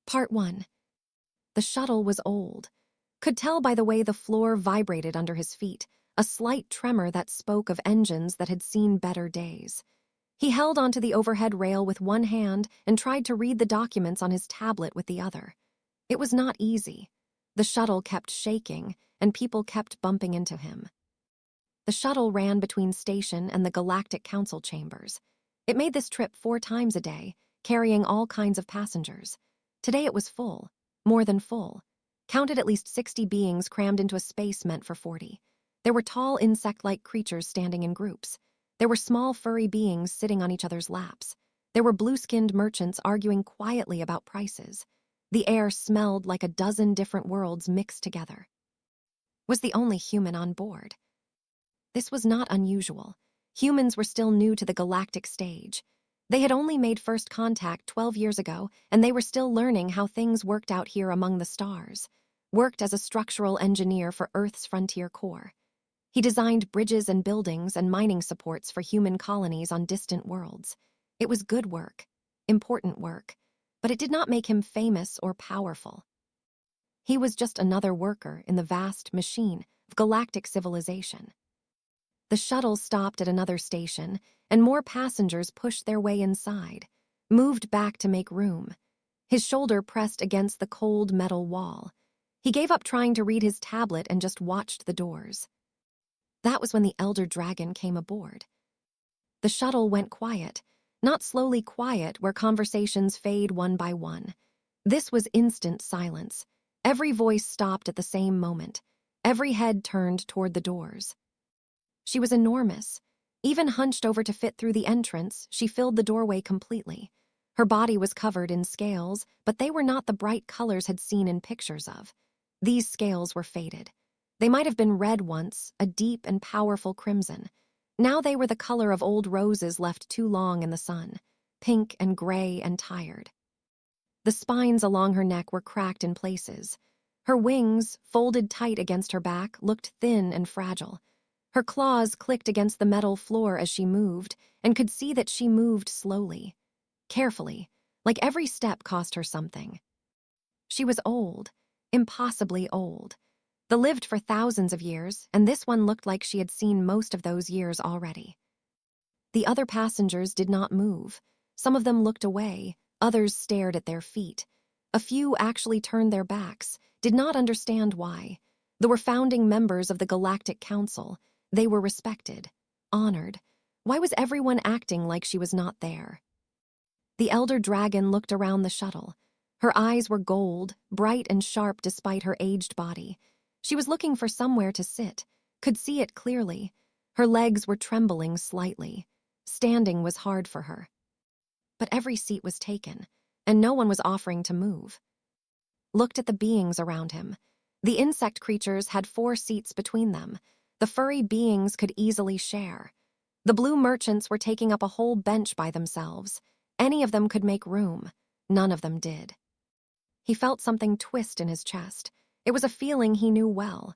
Part 1. The shuttle was old. Could tell by the way the floor vibrated under his feet, a slight tremor that spoke of engines that had seen better days. He held onto the overhead rail with one hand and tried to read the documents on his tablet with the other. It was not easy. The shuttle kept shaking, and people kept bumping into him. The shuttle ran between station and the Galactic Council chambers. It made this trip 4 times a day, carrying all kinds of passengers. Today it was full, more than full. Counted at least 60 beings crammed into a space meant for 40. There were tall insect-like creatures standing in groups. There were small furry beings sitting on each other's laps. There were blue-skinned merchants arguing quietly about prices. The air smelled like a dozen different worlds mixed together. Was the only human on board. This was not unusual. Humans were still new to the galactic stage. They had only made first contact 12 years ago, and they were still learning how things worked out here among the stars. Worked as a structural engineer for Earth's frontier core. He designed bridges and buildings and mining supports for human colonies on distant worlds. It was good work, important work, but it did not make him famous or powerful. He was just another worker in the vast machine of galactic civilization. The shuttle stopped at another station, and more passengers pushed their way inside, moved back to make room. His shoulder pressed against the cold metal wall. He gave up trying to read his tablet and just watched the doors. That was when the Elder Dragon came aboard. The shuttle went quiet, not slowly quiet where conversations fade one by one. This was instant silence. Every voice stopped at the same moment. Every head turned toward the doors. She was enormous. Even hunched over to fit through the entrance, she filled the doorway completely. Her body was covered in scales, but they were not the bright colors had seen in pictures of. These scales were faded. They might have been red once, a deep and powerful crimson. Now they were the color of old roses left too long in the sun, pink and gray and tired. The spines along her neck were cracked in places. Her wings, folded tight against her back, looked thin and fragile. Her claws clicked against the metal floor as she moved, and could see that she moved slowly, carefully, like every step cost her something. She was old, impossibly old. The lived for thousands of years, and this one looked like she had seen most of those years already. The other passengers did not move. Some of them looked away, others stared at their feet. A few actually turned their backs, did not understand why. There were founding members of the Galactic Council. They were respected, honored. Why was everyone acting like she was not there? The Elder Dragon looked around the shuttle. Her eyes were gold, bright and sharp despite her aged body. She was looking for somewhere to sit, could see it clearly. Her legs were trembling slightly. Standing was hard for her. But every seat was taken, and no one was offering to move. Looked at the beings around him. The insect creatures had 4 seats between them. The furry beings could easily share. The blue merchants were taking up a whole bench by themselves. Any of them could make room. None of them did. He felt something twist in his chest. It was a feeling he knew well.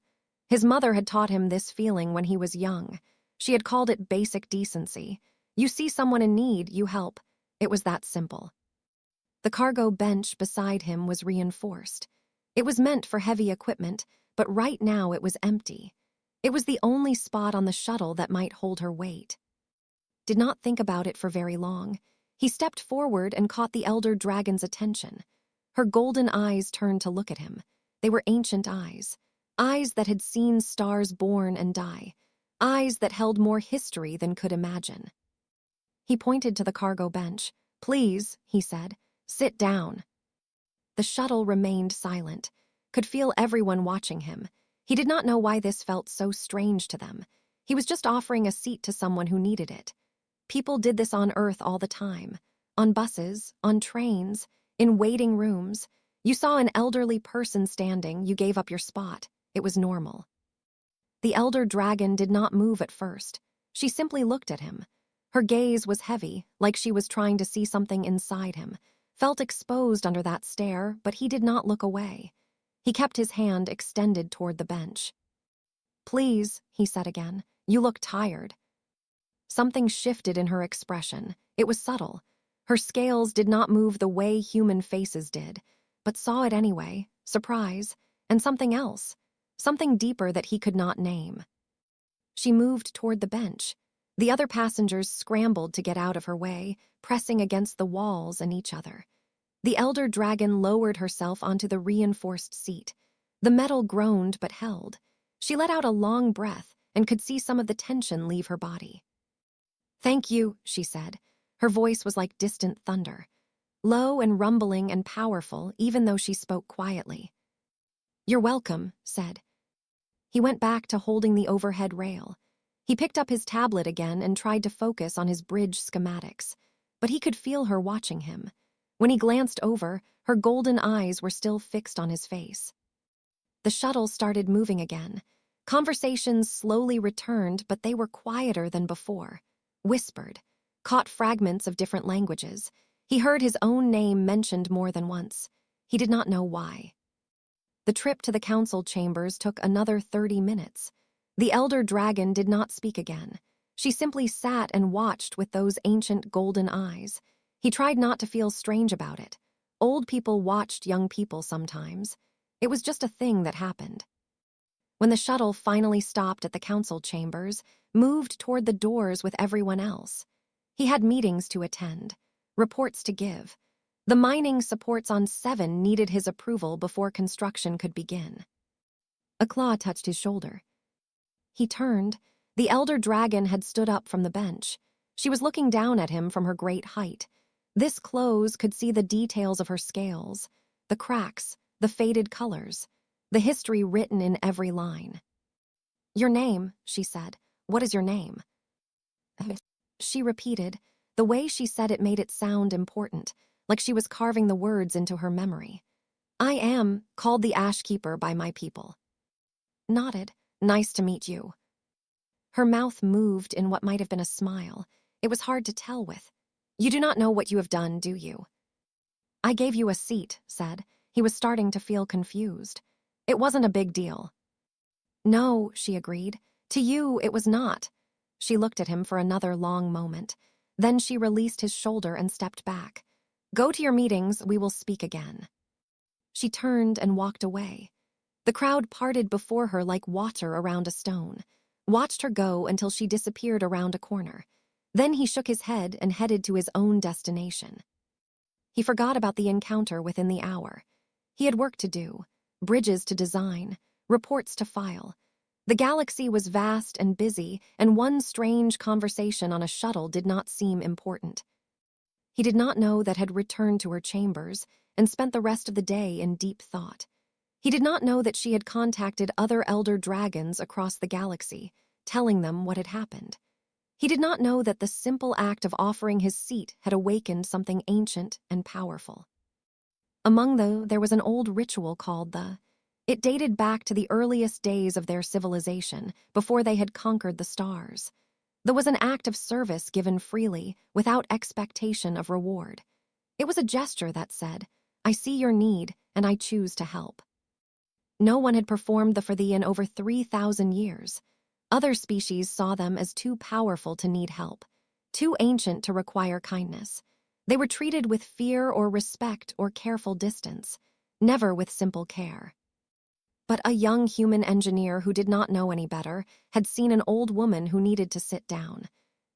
His mother had taught him this feeling when he was young. She had called it basic decency. You see someone in need, you help. It was that simple. The cargo bench beside him was reinforced. It was meant for heavy equipment, but right now it was empty. It was the only spot on the shuttle that might hold her weight. Did not think about it for very long. He stepped forward and caught the Elder Dragon's attention. Her golden eyes turned to look at him. They were ancient eyes. Eyes that had seen stars born and die. Eyes that held more history than could imagine. He pointed to the cargo bench. "Please," he said, "sit down." The shuttle remained silent. Could feel everyone watching him. He did not know why this felt so strange to them. He was just offering a seat to someone who needed it. People did this on Earth all the time. On buses, on trains, in waiting rooms. You saw an elderly person standing, you gave up your spot. It was normal. The Elder Dragon did not move at first. She simply looked at him. Her gaze was heavy, like she was trying to see something inside him. Felt exposed under that stare, but he did not look away. He kept his hand extended toward the bench. "Please," he said again, "you look tired." Something shifted in her expression. It was subtle. Her scales did not move the way human faces did. but saw it anyway, surprise, and something else, something deeper that he could not name. She moved toward the bench. The other passengers scrambled to get out of her way, pressing against the walls and each other. The elder dragon lowered herself onto the reinforced seat. The metal groaned but held. She let out a long breath and could see some of the tension leave her body. "Thank you," she said. Her voice was like distant thunder, low and rumbling and powerful even though she spoke quietly. "You're welcome," said. He went back to holding the overhead rail. He picked up his tablet again and tried to focus on his bridge schematics, but he could feel her watching him. When he glanced over, her golden eyes were still fixed on his face. The shuttle started moving again. Conversations slowly returned, but they were quieter than before. Whispered, caught fragments of different languages. He heard his own name mentioned more than once. He did not know why. The trip to the council chambers took another 30 minutes. The elder dragon did not speak again. She simply sat and watched with those ancient golden eyes. He tried not to feel strange about it. Old people watched young people sometimes. It was just a thing that happened. When the shuttle finally stopped at the council chambers, moved toward the doors with everyone else. He had meetings to attend, reports to give. The mining supports on 7 needed his approval before construction could begin. A claw touched his shoulder. He turned. The elder dragon had stood up from the bench. She was looking down at him from her great height. This close could see the details of her scales, the cracks, the faded colors, the history written in every line. "Your name," she said. "What is your name?" She repeated. The way she said it made it sound important, like she was carving the words into her memory. "I am called the Ashkeeper by my people." Nodded. "Nice to meet you." Her mouth moved in what might have been a smile. It was hard to tell with. "You do not know what you have done, do you?" "I gave you a seat," said. He was starting to feel confused. "It wasn't a big deal." "No," she agreed. "To you, it was not." She looked at him for another long moment. Then she released his shoulder and stepped back. "Go to your meetings, we will speak again." She turned and walked away. The crowd parted before her like water around a stone, watched her go until she disappeared around a corner. Then he shook his head and headed to his own destination. He forgot about the encounter within the hour. He had work to do, bridges to design, reports to file. The galaxy was vast and busy, and one strange conversation on a shuttle did not seem important. He did not know that had returned to her chambers and spent the rest of the day in deep thought. He did not know that she had contacted other elder dragons across the galaxy, telling them what had happened. He did not know that the simple act of offering his seat had awakened something ancient and powerful. Among them, there was an old ritual called the... It dated back to the earliest days of their civilization, before they had conquered the stars. There was an act of service given freely, without expectation of reward. It was a gesture that said, "I see your need, and I choose to help." No one had performed the for thee in over 3,000 years. Other species saw them as too powerful to need help, too ancient to require kindness. They were treated with fear or respect or careful distance, never with simple care. But a young human engineer who did not know any better had seen an old woman who needed to sit down,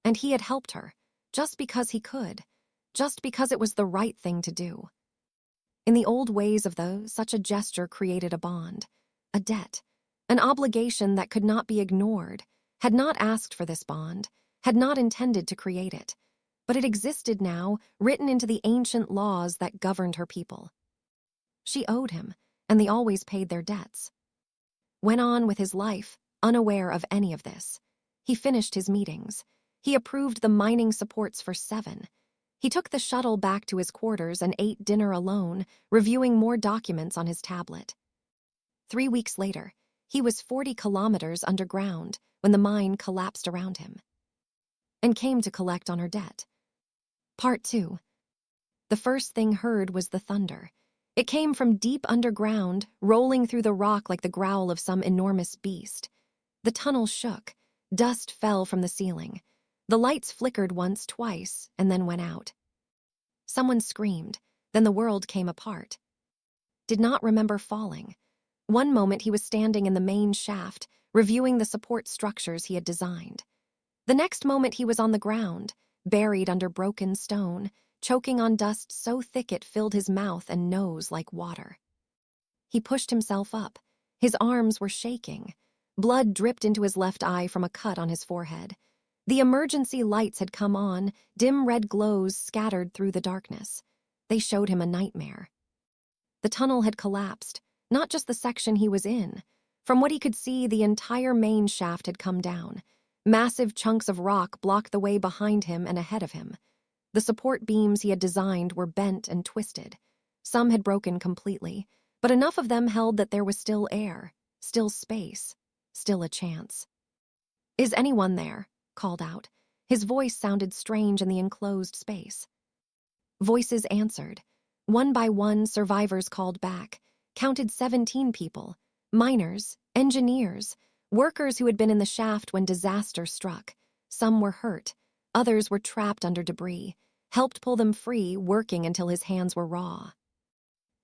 and he had helped her, just because he could, just because it was the right thing to do. In the old ways of those, such a gesture created a bond, a debt, an obligation that could not be ignored, had not asked for this bond, had not intended to create it, but it existed now, written into the ancient laws that governed her people. She owed him, and they always paid their debts. Went on with his life, unaware of any of this. He finished his meetings. He approved the mining supports for 7. He took the shuttle back to his quarters and ate dinner alone, reviewing more documents on his tablet. 3 weeks later, he was 40 kilometers underground when the mine collapsed around him and came to collect on her debt. Part 2. The first thing heard was the thunder. It came from deep underground, rolling through the rock like the growl of some enormous beast. The tunnel shook. Dust fell from the ceiling. The lights flickered once, twice, and then went out. Someone screamed. Then the world came apart. did not remember falling. One moment he was standing in the main shaft, reviewing the support structures he had designed. The next moment he was on the ground, buried under broken stone, choking on dust so thick it filled his mouth and nose like water. He pushed himself up. His arms were shaking. Blood dripped into his left eye from a cut on his forehead. The emergency lights had come on, dim red glows scattered through the darkness. They showed him a nightmare. The tunnel had collapsed, not just the section he was in. From what he could see, the entire main shaft had come down. Massive chunks of rock blocked the way behind him and ahead of him. The support beams he had designed were bent and twisted. Some had broken completely, but enough of them held that there was still air, still space, still a chance. "Is anyone there?" called out. His voice sounded strange in the enclosed space. Voices answered. One by one, survivors called back, counted 17 people, miners, engineers, workers who had been in the shaft when disaster struck. Some were hurt, others were trapped under debris, helped pull them free, working until his hands were raw.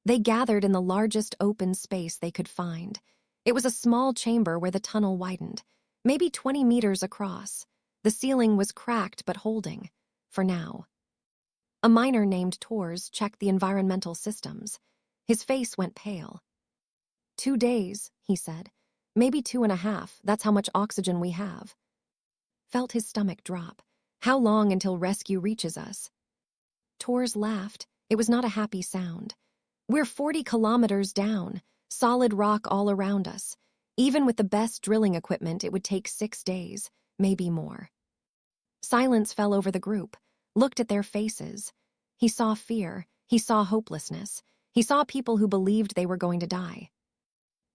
They gathered in the largest open space they could find. It was a small chamber where the tunnel widened, maybe 20 meters across. The ceiling was cracked but holding, for now. A miner named Tors checked the environmental systems. His face went pale. 2 days, he said. Maybe 2.5, that's how much oxygen we have. Felt his stomach drop. How long until rescue reaches us? Tors laughed. It was not a happy sound. We're 40 kilometers down, solid rock all around us. Even with the best drilling equipment, it would take 6 days, maybe more. Silence fell over the group, looked at their faces. He saw fear, he saw hopelessness, he saw people who believed they were going to die.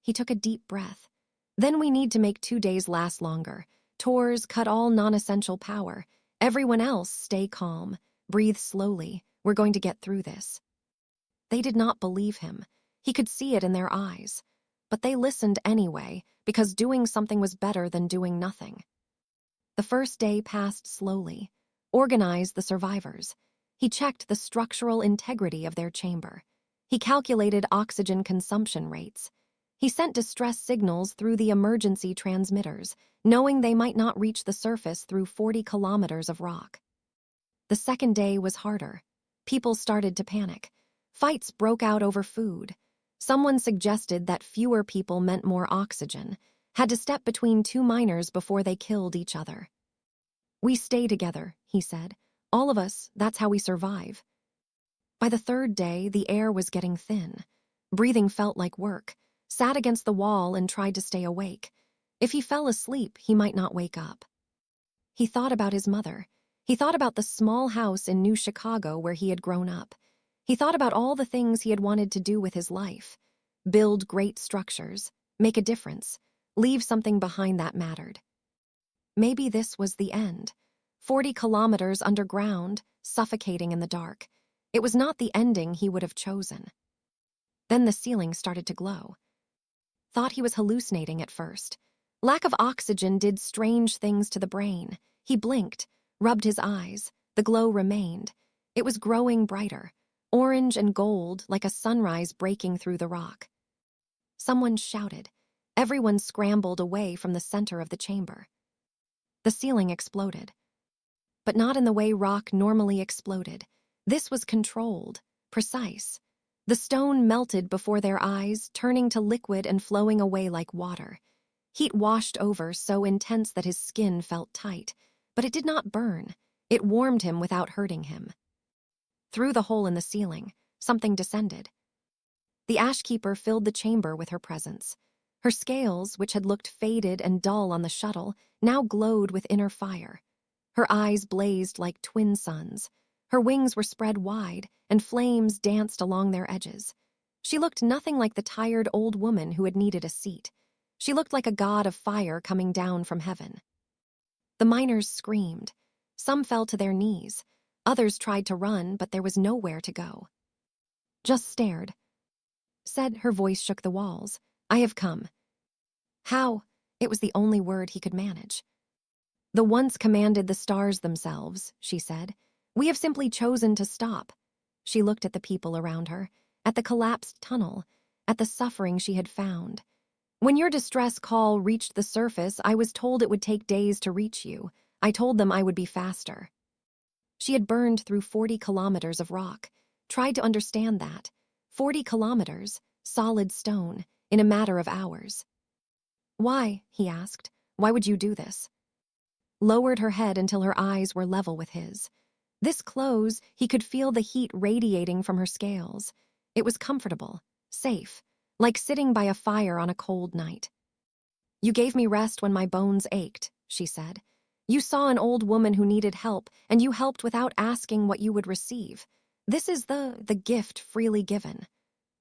He took a deep breath. Then we need to make 2 days last longer. Tors, cut all non-essential power. Everyone else, stay calm, breathe slowly. We're going to get through this. They did not believe him. He could see it in their eyes. But they listened anyway, because doing something was better than doing nothing. The first day passed slowly. Organized the survivors. He checked the structural integrity of their chamber. He calculated oxygen consumption rates. He sent distress signals through the emergency transmitters, knowing they might not reach the surface through 40 kilometers of rock. The second day was harder. People started to panic. Fights broke out over food. Someone suggested that fewer people meant more oxygen, had to step between 2 miners before they killed each other. "We stay together," he said. "All of us, that's how we survive." By the third day, the air was getting thin. Breathing felt like work. Sat against the wall and tried to stay awake. If he fell asleep, he might not wake up. He thought about his mother. He thought about the small house in New Chicago where he had grown up. He thought about all the things he had wanted to do with his life. Build great structures, make a difference, leave something behind that mattered. Maybe this was the end. 40 kilometers underground, suffocating in the dark. It was not the ending he would have chosen. Then the ceiling started to glow. Thought he was hallucinating at first. Lack of oxygen did strange things to the brain. He blinked, rubbed his eyes. The glow remained. It was growing brighter, orange and gold like a sunrise breaking through the rock. Someone shouted. Everyone scrambled away from the center of the chamber. The ceiling exploded. But not in the way rock normally exploded. This was controlled, precise. The stone melted before their eyes, turning to liquid and flowing away like water. Heat washed over, so intense that his skin felt tight. But it did not burn. It warmed him without hurting him. Through the hole in the ceiling, something descended. The ashkeeper filled the chamber with her presence. Her scales, which had looked faded and dull on the shuttle, now glowed with inner fire. Her eyes blazed like twin suns. Her wings were spread wide, and flames danced along their edges. She looked nothing like the tired old woman who had needed a seat. She looked like a god of fire coming down from heaven. The miners screamed. Some fell to their knees. Others tried to run, but there was nowhere to go. "Just stared." Said, her voice shook the walls. "I have come." "How?" It was the only word he could manage. "The once commanded the stars themselves," she said. "We have simply chosen to stop." She looked at the people around her, at the collapsed tunnel, at the suffering she had found. When your distress call reached the surface, I was told it would take days to reach you. I told them I would be faster. She had burned through 40 kilometers of rock, tried to understand that. 40 kilometers, solid stone, in a matter of hours. Why, he asked, why would you do this? Lowered her head until her eyes were level with his. This close, he could feel the heat radiating from her scales. It was comfortable, safe, like sitting by a fire on a cold night. You gave me rest when my bones ached, she said. You saw an old woman who needed help, and you helped without asking what you would receive. This is the gift freely given.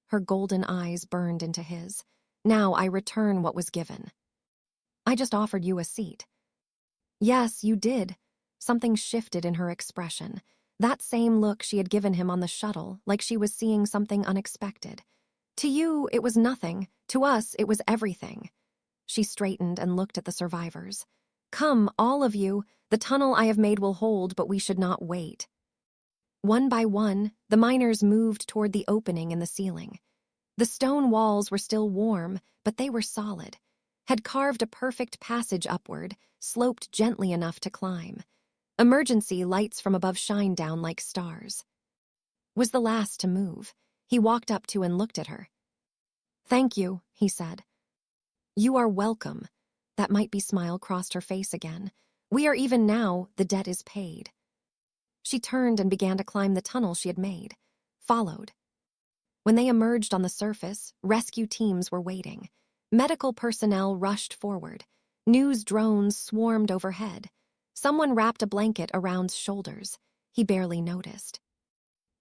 Her golden eyes burned into his. Now I return what was given. I just offered you a seat. Yes, you did. Something shifted in her expression. That same look she had given him on the shuttle, like she was seeing something unexpected. To you, it was nothing. To us, it was everything. She straightened and looked at the survivors. Come, all of you. The tunnel I have made will hold, but we should not wait. One by one, the miners moved toward the opening in the ceiling. The stone walls were still warm, but they were solid, had carved a perfect passage upward, sloped gently enough to climb. Emergency lights from above shined down like stars. Was the last to move. He walked up to and looked at her. Thank you, he said. You are welcome. That might-be smile crossed her face again. We are even now, the debt is paid. She turned and began to climb the tunnel she had made, followed. When they emerged on the surface, rescue teams were waiting. Medical personnel rushed forward. News drones swarmed overhead. Someone wrapped a blanket around shoulders. He barely noticed.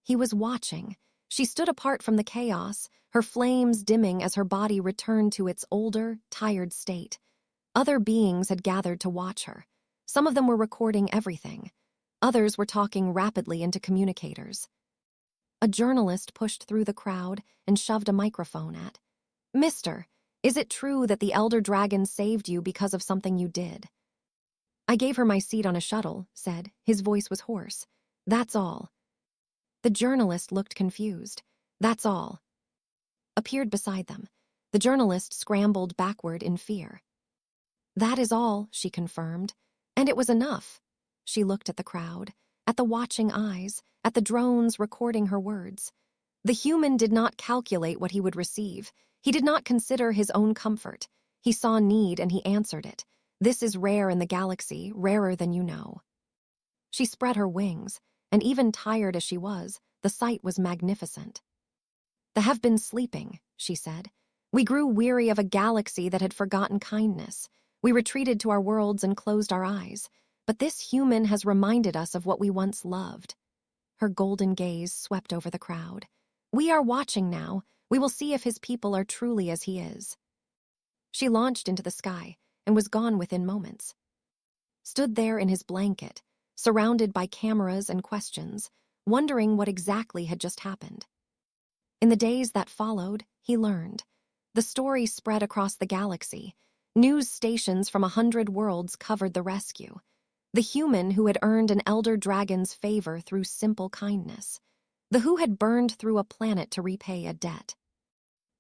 He was watching. She stood apart from the chaos, her flames dimming as her body returned to its older, tired state. Other beings had gathered to watch her. Some of them were recording everything. Others were talking rapidly into communicators. A journalist pushed through the crowd and shoved a microphone at. Mister, is it true that the Elder Dragon saved you because of something you did? I gave her my seat on a shuttle, said. His voice was hoarse. That's all. The journalist looked confused. That's all. Appeared beside them. The journalist scrambled backward in fear. That is all, she confirmed. And it was enough. She looked at the crowd, at the watching eyes, at the drones recording her words. The human did not calculate what he would receive. He did not consider his own comfort. He saw need and he answered it. This is rare in the galaxy, rarer than you know. She spread her wings, and even tired as she was, the sight was magnificent. They have been sleeping, she said. We grew weary of a galaxy that had forgotten kindness. We retreated to our worlds and closed our eyes. But this human has reminded us of what we once loved. Her golden gaze swept over the crowd. We are watching now. We will see if his people are truly as he is. She launched into the sky and was gone within moments. Stood there in his blanket, surrounded by cameras and questions, wondering what exactly had just happened. In the days that followed, he learned. The story spread across the galaxy. News stations from 100 worlds covered the rescue. The human who had earned an elder dragon's favor through simple kindness. The who had burned through a planet to repay a debt.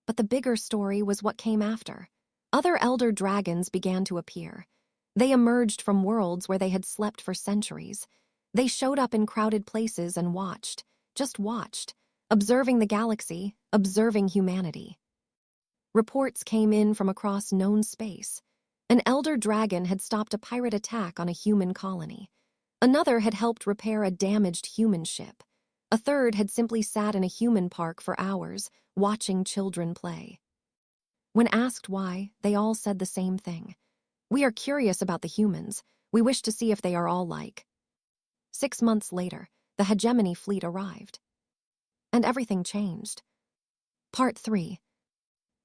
But the bigger story was what came after. Other elder dragons began to appear. They emerged from worlds where they had slept for centuries. They showed up in crowded places and watched, just watched, observing the galaxy, observing humanity. Reports came in from across known space. An elder dragon had stopped a pirate attack on a human colony. Another had helped repair a damaged human ship. A third had simply sat in a human park for hours, watching children play. When asked why, they all said the same thing. We are curious about the humans. We wish to see if they are all like. 6 months later, the hegemony fleet arrived. And everything changed. Part 3.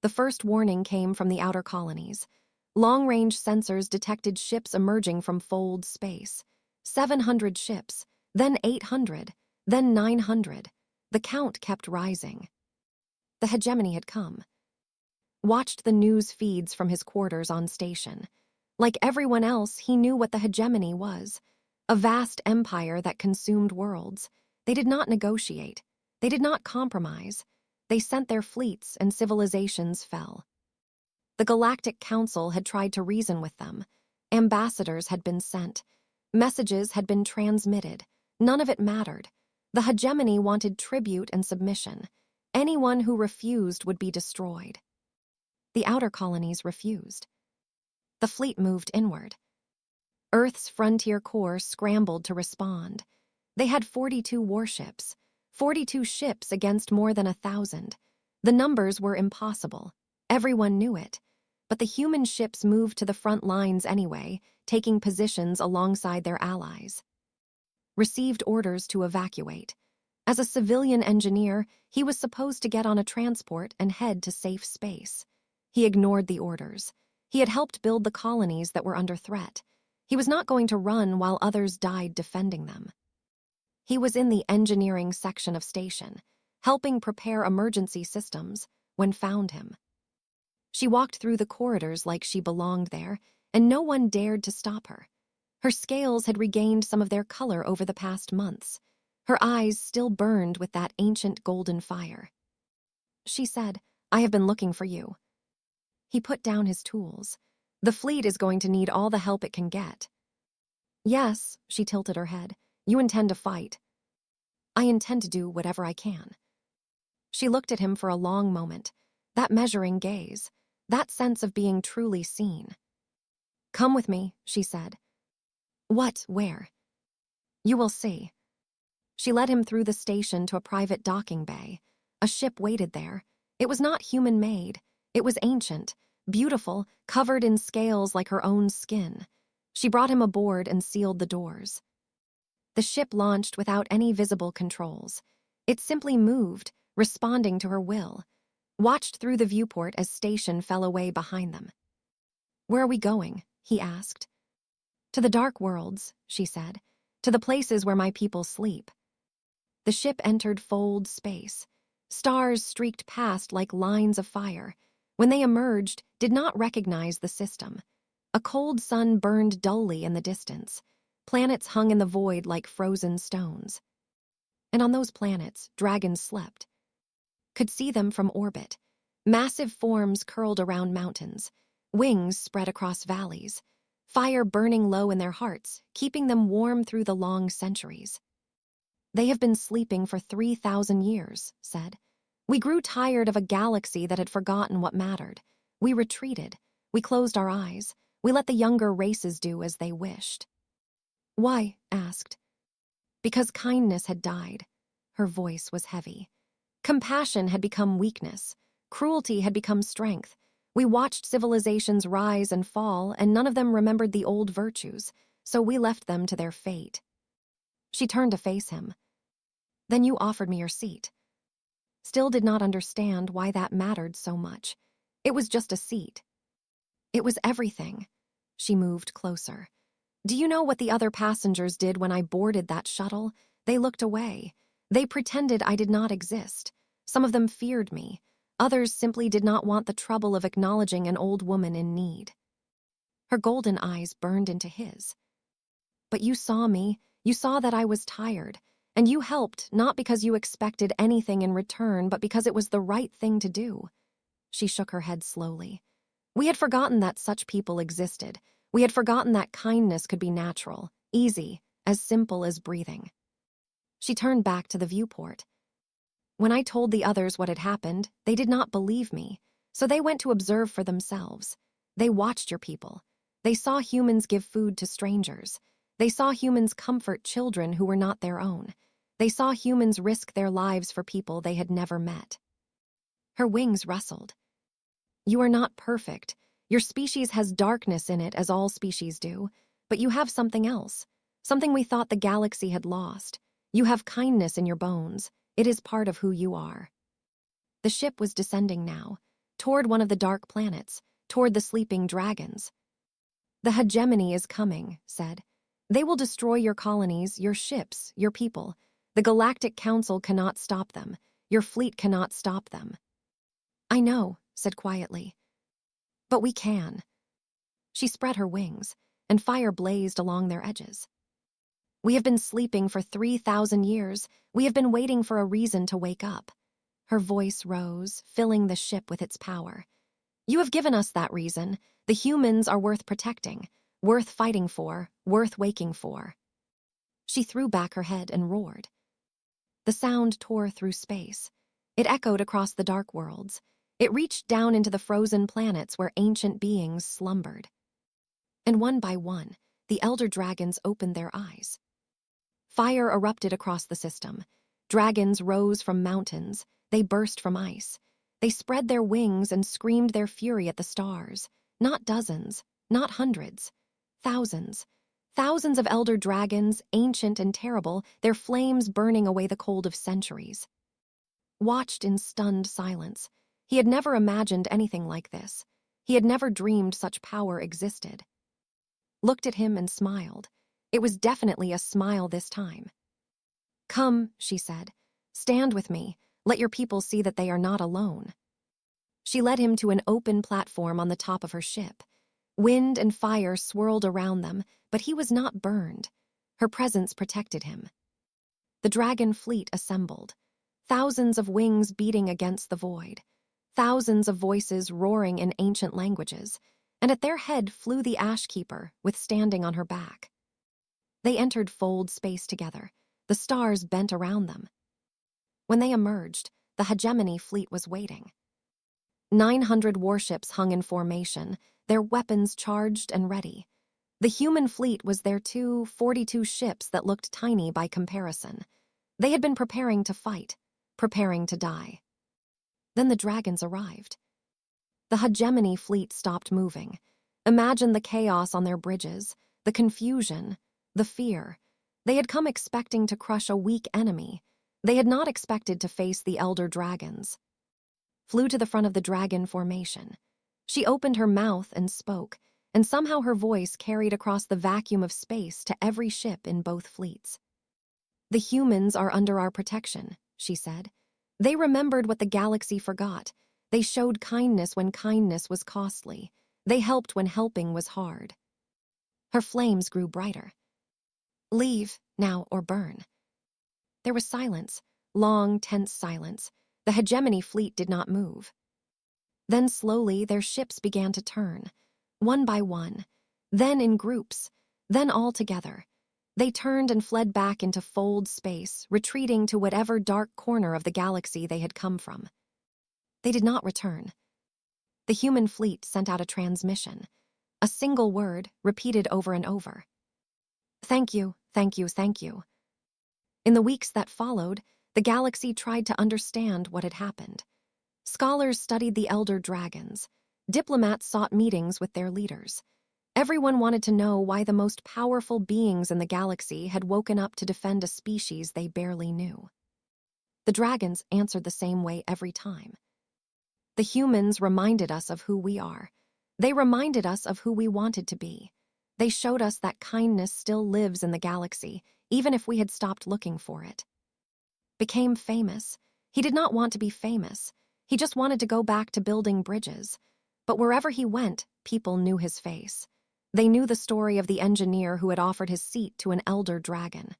The first warning came from the outer colonies. Long-range sensors detected ships emerging from fold space. 700 ships, then 800, then 900. The count kept rising. The hegemony had come. Watched the news feeds from his quarters on station. Like everyone else, he knew what the hegemony was. A vast empire that consumed worlds. They did not negotiate. They did not compromise. They sent their fleets and civilizations fell. The Galactic Council had tried to reason with them. Ambassadors had been sent. Messages had been transmitted. None of it mattered. The hegemony wanted tribute and submission. Anyone who refused would be destroyed. The outer colonies refused. The fleet moved inward. Earth's frontier corps scrambled to respond. They had 42 warships, 42 ships against more than 1,000. The numbers were impossible. Everyone knew it. But the human ships moved to the front lines anyway, taking positions alongside their allies. Received orders to evacuate. As a civilian engineer, he was supposed to get on a transport and head to safe space. He ignored the orders. He had helped build the colonies that were under threat. He was not going to run while others died defending them. He was in the engineering section of station, helping prepare emergency systems, when found him. She walked through the corridors like she belonged there, and no one dared to stop her. Her scales had regained some of their color over the past months. Her eyes still burned with that ancient golden fire. She said, "I have been looking for you." He put down his tools. "The fleet is going to need all the help it can get." "Yes," she tilted her head. "You intend to fight." "I intend to do whatever I can." She looked at him for a long moment, that measuring gaze, that sense of being truly seen. "Come with me," she said. "What? Where?" "You will see." She led him through the station to a private docking bay. A ship waited there. It was not human-made. It was ancient, beautiful, covered in scales like her own skin. She brought him aboard and sealed the doors. The ship launched without any visible controls. It simply moved, responding to her will. Watched through the viewport as station fell away behind them. "Where are we going?" he asked. "To the dark worlds," she said. "To the places where my people sleep." The ship entered fold space. Stars streaked past like lines of fire. When they emerged, did not recognize the system. A cold sun burned dully in the distance. Planets hung in the void like frozen stones. And on those planets, dragons slept. Could see them from orbit. Massive forms curled around mountains. Wings spread across valleys. Fire burning low in their hearts, keeping them warm through the long centuries. "They have been sleeping for 3,000 years, said. "We grew tired of a galaxy that had forgotten what mattered. We retreated. We closed our eyes. We let the younger races do as they wished." "Why?" asked. "Because kindness had died." Her voice was heavy. "Compassion had become weakness. Cruelty had become strength. We watched civilizations rise and fall, and none of them remembered the old virtues, so we left them to their fate." She turned to face him. "Then you offered me your seat." Still did not understand why that mattered so much. It was just a seat. "It was everything." She moved closer. "Do you know what the other passengers did when I boarded that shuttle? They looked away. They pretended I did not exist. Some of them feared me. Others simply did not want the trouble of acknowledging an old woman in need." Her golden eyes burned into his. "But you saw me. You saw that I was tired. And you helped, not because you expected anything in return, but because it was the right thing to do." She shook her head slowly. "We had forgotten that such people existed. We had forgotten that kindness could be natural, easy, as simple as breathing." She turned back to the viewport. "When I told the others what had happened, they did not believe me, so they went to observe for themselves. They watched your people. They saw humans give food to strangers. They saw humans comfort children who were not their own. They saw humans risk their lives for people they had never met." Her wings rustled. "You are not perfect. Your species has darkness in it, as all species do. But you have something else. Something we thought the galaxy had lost. You have kindness in your bones. It is part of who you are." The ship was descending now, toward one of the dark planets, toward the sleeping dragons. "The hegemony is coming," said. "They will destroy your colonies, your ships, your people. The Galactic Council cannot stop them. Your fleet cannot stop them." "I know," said quietly. "But we can." She spread her wings, and fire blazed along their edges. "We have been sleeping for 3,000 years. We have been waiting for a reason to wake up." Her voice rose, filling the ship with its power. You have given us that reason. The humans are worth protecting, worth fighting for, worth waking for. She threw back her head and roared. The sound tore through space. It echoed across the dark worlds. It reached down into the frozen planets where ancient beings slumbered. And one by one, the elder dragons opened their eyes. Fire erupted across the system. Dragons rose from mountains. They burst from ice. They spread their wings and screamed their fury at the stars. Not dozens, not hundreds. Thousands. Thousands of elder dragons, ancient and terrible, their flames burning away the cold of centuries. Watched in stunned silence. He had never imagined anything like this. He had never dreamed such power existed. Looked at him and smiled. It was definitely a smile this time. Come, she said. Stand with me. Let your people see that they are not alone. She led him to an open platform on the top of her ship. Wind and fire swirled around them, but he was not burned. Her presence protected him. The dragon fleet assembled. Thousands of wings beating against the void. Thousands of voices roaring in ancient languages, and at their head flew the Ashkeeper, withstanding on her back. They entered fold space together. The stars bent around them. When they emerged, the hegemony fleet was waiting. 900 warships hung in formation, their weapons charged and ready. The human fleet was their 42 ships that looked tiny by comparison. They had been preparing to fight, preparing to die. Then the dragons arrived. The hegemony fleet stopped moving. Imagine the chaos on their bridges, the confusion, the fear. They had come expecting to crush a weak enemy. They had not expected to face the elder dragons. Flew to the front of the dragon formation. She opened her mouth and spoke, and somehow her voice carried across the vacuum of space to every ship in both fleets. The humans are under our protection, she said. They remembered what the galaxy forgot. They showed kindness when kindness was costly. They helped when helping was hard. Her flames grew brighter. Leave, now, or burn. There was silence, long, tense silence. The hegemony fleet did not move. Then slowly their ships began to turn, one by one, then in groups, then all together. They turned and fled back into fold space, retreating to whatever dark corner of the galaxy they had come from. They did not return. The human fleet sent out a transmission, a single word repeated over and over. Thank you, thank you, thank you. In the weeks that followed, the galaxy tried to understand what had happened. Scholars studied the elder dragons. Diplomats sought meetings with their leaders. Everyone wanted to know why the most powerful beings in the galaxy had woken up to defend a species they barely knew. The dragons answered the same way every time. The humans reminded us of who we are. They reminded us of who we wanted to be. They showed us that kindness still lives in the galaxy, even if we had stopped looking for it. Became famous. He did not want to be famous. He just wanted to go back to building bridges. But wherever he went, people knew his face. They knew the story of the engineer who had offered his seat to an elder dragon.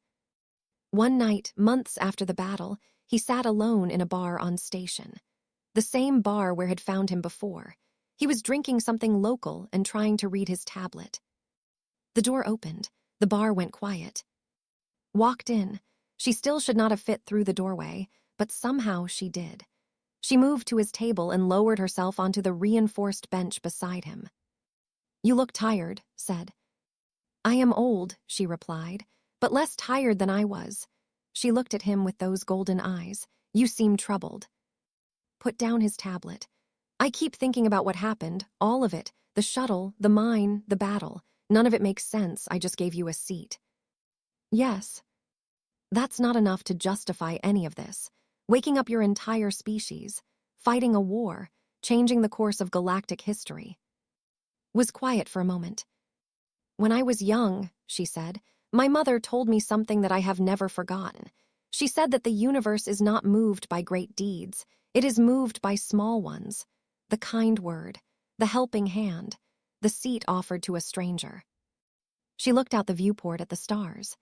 One night, months after the battle, he sat alone in a bar on station. The same bar where had found him before. He was drinking something local and trying to read his tablet. The door opened. The bar went quiet. Walked in. She still should not have fit through the doorway, but somehow she did. She moved to his table and lowered herself onto the reinforced bench beside him. You look tired, said. I am old, she replied, but less tired than I was. She looked at him with those golden eyes. You seem troubled. Put down his tablet. I keep thinking about what happened, all of it, the shuttle, the mine, the battle. None of it makes sense. I just gave you a seat. Yes. That's not enough to justify any of this. Waking up your entire species, fighting a war, changing the course of galactic history. Was quiet for a moment. When I was young, she said, my mother told me something that I have never forgotten. She said that the universe is not moved by great deeds. It is moved by small ones. The kind word, the helping hand, the seat offered to a stranger. She looked out the viewport at the stars.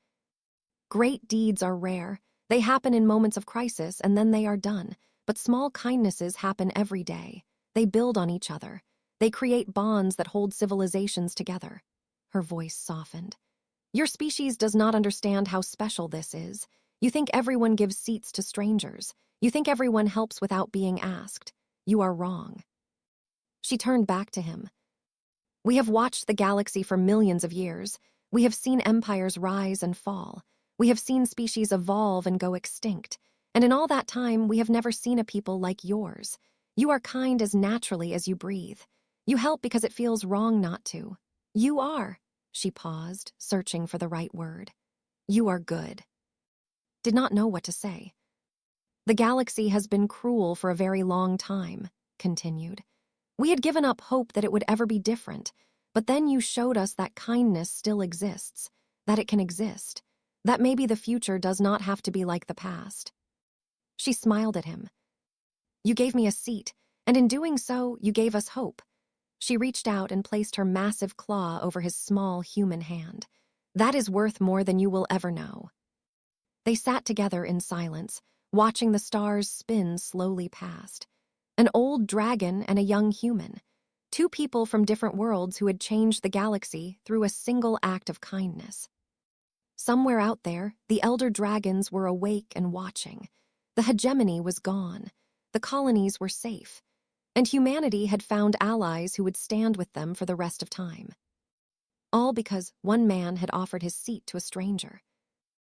Great deeds are rare. They happen in moments of crisis and then they are done. But small kindnesses happen every day. They build on each other. They create bonds that hold civilizations together. Her voice softened. Your species does not understand how special this is. You think everyone gives seats to strangers. You think everyone helps without being asked. You are wrong. She turned back to him. We have watched the galaxy for millions of years. We have seen empires rise and fall. We have seen species evolve and go extinct. And in all that time, we have never seen a people like yours. You are kind as naturally as you breathe. You help because it feels wrong not to. You are. She paused, searching for the right word. You are good. Did not know what to say. The galaxy has been cruel for a very long time, continued. We had given up hope that it would ever be different, but then you showed us that kindness still exists, that it can exist, that maybe the future does not have to be like the past. She smiled at him. You gave me a seat, and in doing so, you gave us hope. She reached out and placed her massive claw over his small human hand. That is worth more than you will ever know. They sat together in silence, watching the stars spin slowly past. An old dragon and a young human. Two people from different worlds who had changed the galaxy through a single act of kindness. Somewhere out there, the elder dragons were awake and watching. The hegemony was gone. The colonies were safe. And humanity had found allies who would stand with them for the rest of time. All because one man had offered his seat to a stranger.